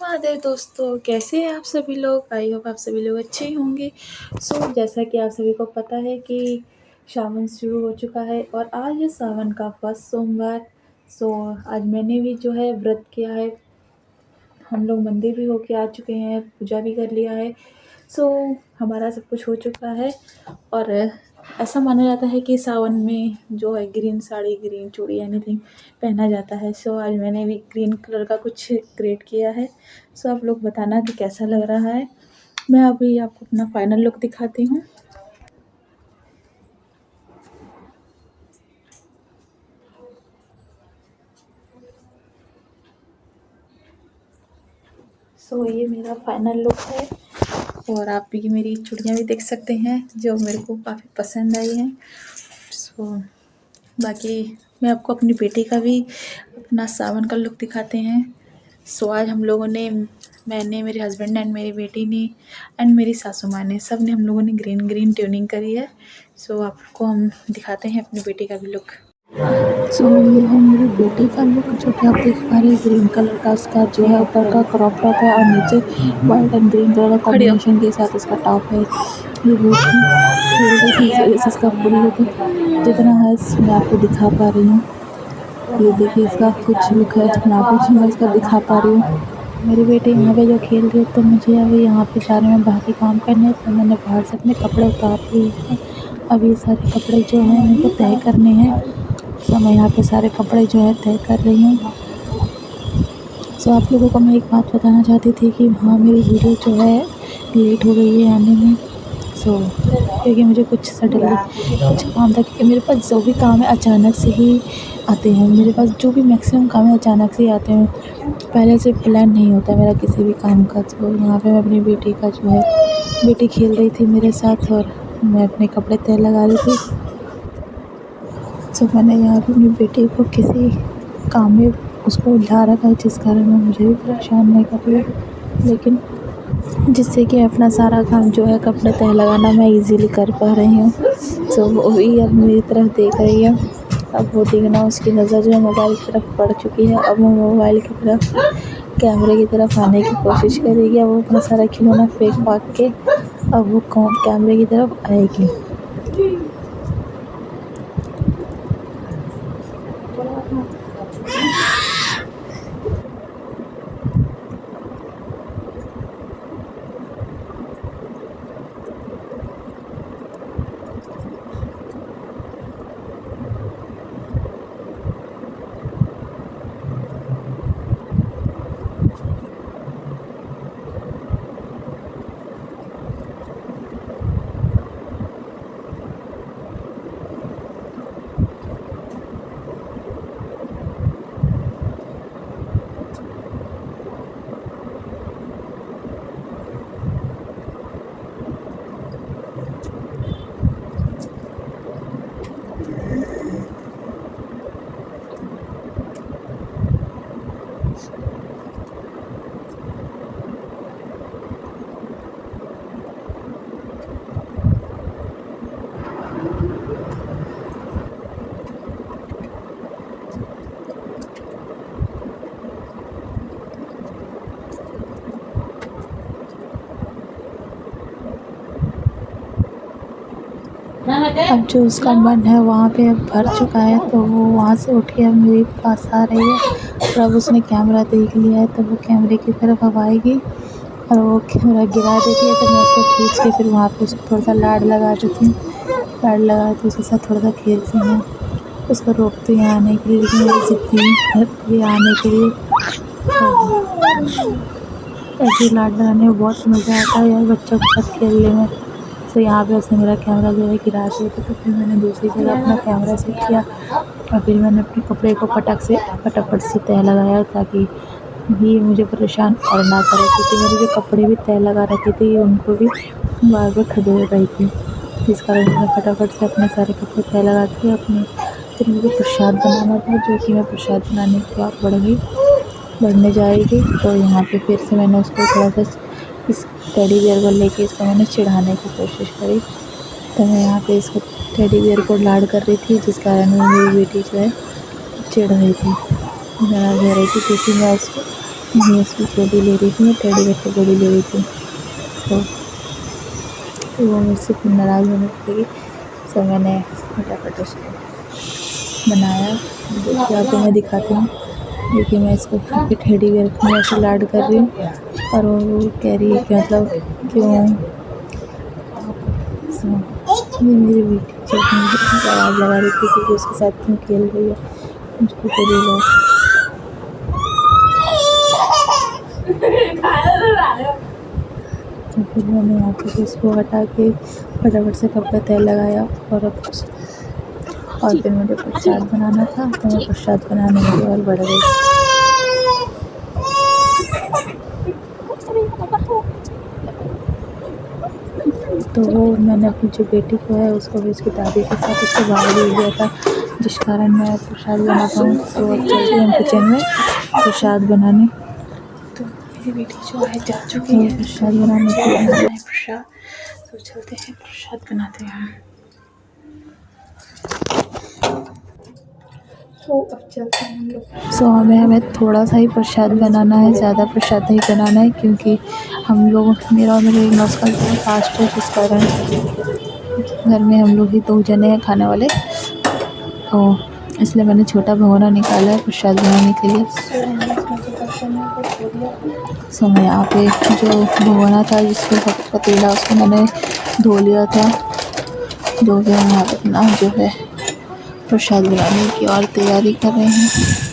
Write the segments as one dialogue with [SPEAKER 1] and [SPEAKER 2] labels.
[SPEAKER 1] महादेव दोस्तों, कैसे हैं आप सभी लोग। आई होप आप सभी लोग अच्छे ही होंगे। जैसा कि आप सभी को पता है कि सावन शुरू हो चुका है और आज है सावन का फर्स्ट सोमवार। आज मैंने भी जो है व्रत किया है। हम लोग मंदिर भी होके आ चुके हैं, पूजा भी कर लिया है। सो हमारा सब कुछ हो चुका है और ऐसा माना जाता है कि सावन में जो है ग्रीन साड़ी, ग्रीन चूड़ी, एनीथिंग पहना जाता है। आज मैंने भी ग्रीन कलर का कुछ क्रिएट किया है। आप लोग बताना कि कैसा लग रहा है। मैं अभी आपको अपना फाइनल लुक दिखाती हूँ। ये मेरा फाइनल लुक है और आप भी मेरी चूड़ियाँ भी देख सकते हैं जो मेरे को काफ़ी पसंद आई हैं। बाकी मैं आपको अपनी बेटी का भी अपना सावन का लुक दिखाते हैं। आज हम लोगों ने, मैंने, मेरे हस्बैंड एंड मेरी बेटी ने एंड मेरी सासू माँ ने, सब ने, हम लोगों ने ग्रीन ग्रीन ट्यूनिंग करी है। आपको हम दिखाते हैं अपनी बेटी का भी लुक। ये है मेरी बेटी का लुक जो कि आप देख पा रहे हैं। ग्रीन कलर का उसका जो है ऊपर का क्रॉप टॉप है और नीचे वाइट एंड ग्रीन कलर का कॉम्बिनेशन के साथ इसका टॉप है। ये बहुत ही इसका फुल लुक जितना है मैं आपको दिखा पा रही हूँ। ये देखिए इसका कुछ लुक है, ना कुछ मैं इसका दिखा पा रही हूँ। मेरी बेटी यहाँ पे जो खेल रही है तो मुझे अभी यहाँ पे सारे में बाकी काम करने हैं, तो मैंने बाहर से अपने कपड़े उतार लिए हैं। अब ये सारे कपड़े जो हैं उनको तय करने हैं। मैं यहाँ पे सारे कपड़े जो है तय कर रही हूँ। आप लोगों को मैं एक बात बताना चाहती थी कि हाँ, मेरी वीडियो जो है लेट हो गई है आने में। क्योंकि मुझे कुछ सडनली कुछ काम था, क्योंकि मेरे पास जो भी काम है अचानक से ही आते हैं। मेरे पास जो भी मैक्सिमम काम है अचानक से ही आते हैं, पहले से प्लान नहीं होता मेरा किसी भी काम का। यहाँ पे मैं अपनी बेटी का जो है, बेटी खेल रही थी मेरे साथ और मैं अपने कपड़े तय लगा रही थी। मैंने यहाँ पे अपनी बेटी को किसी काम में उसको उलझा रखा है, जिस कारण वो मुझे भी परेशान नहीं कर रही है, लेकिन जिससे कि अपना सारा काम जो है कपड़े तय लगाना मैं इजीली कर पा रही हूँ। वो भी अब मेरी तरफ देख रही है। अब वो देखना, उसकी नज़र जो है मोबाइल की तरफ पड़ चुकी है। अब वो मोबाइल की तरफ, कैमरे की तरफ आने की कोशिश करेगी। अब वो अपना सारा खिलौना फेंक फाक के अब वो कैमरे की तरफ आएगी। अब जो उसका मन है वहाँ पे अब भर चुका है, तो वो वहाँ से उठ के अब मेरे पास आ रही है। और अब उसने कैमरा देख लिया है तो वो कैमरे की तरफ अब आएगी और वो कैमरा गिरा देती है। तो मैं उसको खींच के फिर वहाँ पे उसको थोड़ा सा लाड लगा देती हूँ। लाड लगा के उसके साथ थोड़ा सा खेलती हूँ, उसको रोकती हूँ आने के लिए, लेकिन वो जिद्दी है आने के लिए। ऐसे लाड लगाने में बहुत मज़ा आता है यार, बच्चों के साथ खेलने में। यहाँ पे उसने मेरा कैमरा जो है गिरा दिया था, तो फिर मैंने दूसरी जगह अपना कैमरा सेट किया और फिर मैंने अपने कपड़े को फटाफट से तय लगाया, ताकि ये मुझे परेशान और ना करे, क्योंकि मेरे जो कपड़े भी तय लगा रखे थे उनको भी बार बार खदेड़ रही थी। जिस कारण मैंने फटाफट से अपने सारे कपड़े तय लगा के फिर मुझे प्रसाद बनाना था, जो कि मैं प्रसाद बनाने के बाद बढ़ने जाएगी। तो यहाँ पे फिर से मैंने उसको थोड़ा सा इस टेडी बियर को लेके इसको मैंने चिढ़ाने की कोशिश करी। तो मैं यहाँ पे इसको टेडी बियर को लाड कर रही थी, जिस कारण मेरी बेटी जो है चिढ़ रही थी, गाना गा रही थी, क्योंकि मैं उसको मैं इसकी गोली ले रही थी, मैं टेडी बेयर की गोली ले रही थी, तो वो मुझसे फिर नाराज़ होने लगी। तो मैंने फटाफट उसको बनाया। देखिए आपको मैं दिखाती हूँ। देखिए मैं इसको आपके टेडी बेयर को ऐसे लाड कर रही हूँ और वो कह रही है कि मतलब क्यों। ये मेरी बेटी जो आवाज़ लगा रही थी कि उसके साथ क्यों खेल रही है, मुझको टेडी बेयर। तो फिर मैंने यहाँ पे इसको हटा के फटाफट से कपड़ा तेल लगाया और फिर मुझे प्रसाद बनाना था, तो मैं प्रसाद बनाने में और बढ़ गई। तो वो मैंने अपनी जो बेटी को है उसको भी उसकी दादी के साथ उसको बाहर भेज दिया था, जिस कारण मैं प्रसाद बना पाऊँ। तो अब चलती हूँ किचन में प्रसाद बनाने। तो मेरी बेटी जो है जा चुकी है प्रसाद बनाने के लिए। प्रसाद तो चलते हैं प्रसाद बनाते हैं। तो अब चलते हैं हम लोग। सो हमें थोड़ा सा ही प्रसाद बनाना है, ज़्यादा प्रसाद नहीं बनाना है, क्योंकि हम लोग मेरा और मेरे इन-लॉज़ का फास्ट है, जिस कारण घर में हम लोग ही 2 जने हैं खाने वाले, तो इसलिए मैंने छोटा भगोना निकाला है प्रसाद बनाने के लिए। सो मैं यहाँ पे जो भगोना था जिसको पतीला उसको मैंने धो लिया था, जो कि हम यहाँ पे अपना जो है प्रसाद बनाने की और तैयारी कर रहे हैं।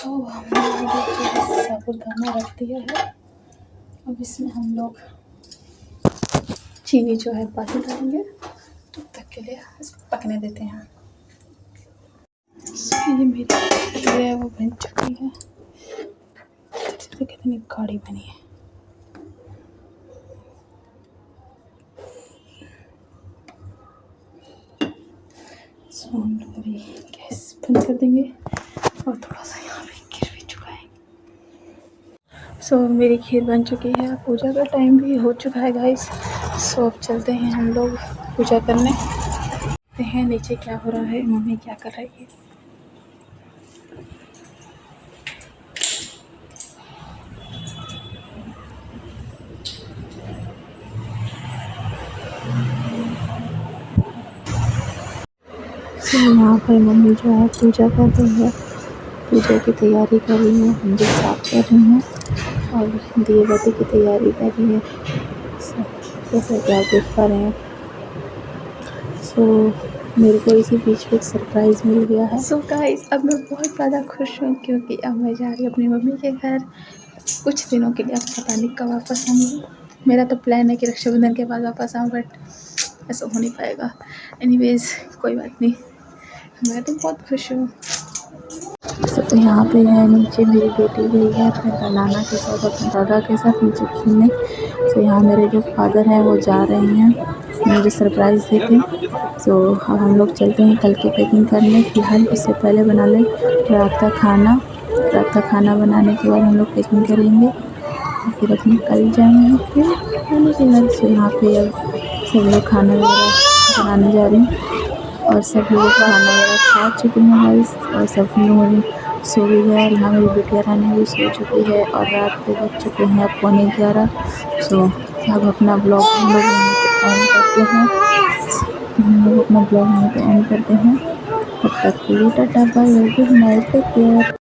[SPEAKER 1] तो हमने साबुदाना रख दिया है। अब इसमें हम लोग चीनी जो है पानी डालेंगे, तब तक के लिए इसको पकने देते हैं। ये मेरी जो है वो बन चुकी है, तो कितनी गाढ़ी बनी है। सो हम लोग अभी गैस बंद कर देंगे और थोड़ा सा यहाँ पे गिर भी चुका है। सो मेरी खीर बन चुकी है, पूजा का टाइम भी हो चुका है गाइस। सो अब चलते हैं हम लोग पूजा करने। देखते हैं नीचे क्या हो रहा है, मम्मी क्या कर रही है। सो यहाँ पर मम्मी जो है पूजा कर रही है, पूजा की तैयारी कर रही है, मंदिर साफ कर रही हैं और दिए बत्ती की तैयारी कर रही है। जैसा कि आप देख पा रहे हैं। सो मेरे को इसी बीच में एक सरप्राइज़ मिल गया है। सो गाइस अब मैं बहुत ज़्यादा खुश हूँ, क्योंकि अब मैं जा रही हूँ अपनी मम्मी के घर कुछ दिनों के लिए। अब पता नहीं कब वापस आऊँगी। मेरा तो प्लान है कि रक्षाबंधन के बाद वापस आऊँ, बट ऐसा हो नहीं पाएगा। एनीवेज़ कोई बात नहीं, मैं तो बहुत खुश हूँ। तो यहाँ पे है नीचे मेरी बेटी गई है अपने नाना के साथ, अपने दादा के साथ नीचे खेलने। तो यहाँ मेरे जो फादर हैं वो जा रहे हैं मुझे सरप्राइज़ देके। तो अब हम लोग चलते हैं कल की पैकिंग करने। फ़िलहाल उससे पहले बना लें रात का खाना। रात का खाना बनाने के बाद हम लोग पैकिंग करेंगे, फिर अपने कल जाएँगे फिर खाने के घर से। यहाँ पे अब सब लोग खाना वगैरह बनाने जा रहे हैं और सब लोग खाना वगैरह खा चुके हैं गाइस, और सब लोगों ने सो भी गया। यहाँ मेरी बिटिया रानी भी सो चुकी है और रात के बज चुके हैं अब 11:15। सो अब अपना ब्लॉग हम लोग यहीं पे एंड करते हैं। हम लोग अपना ब्लॉग यहीं पे एंड करते हैं। तब तक के लिए tata bye bye, good night, take care.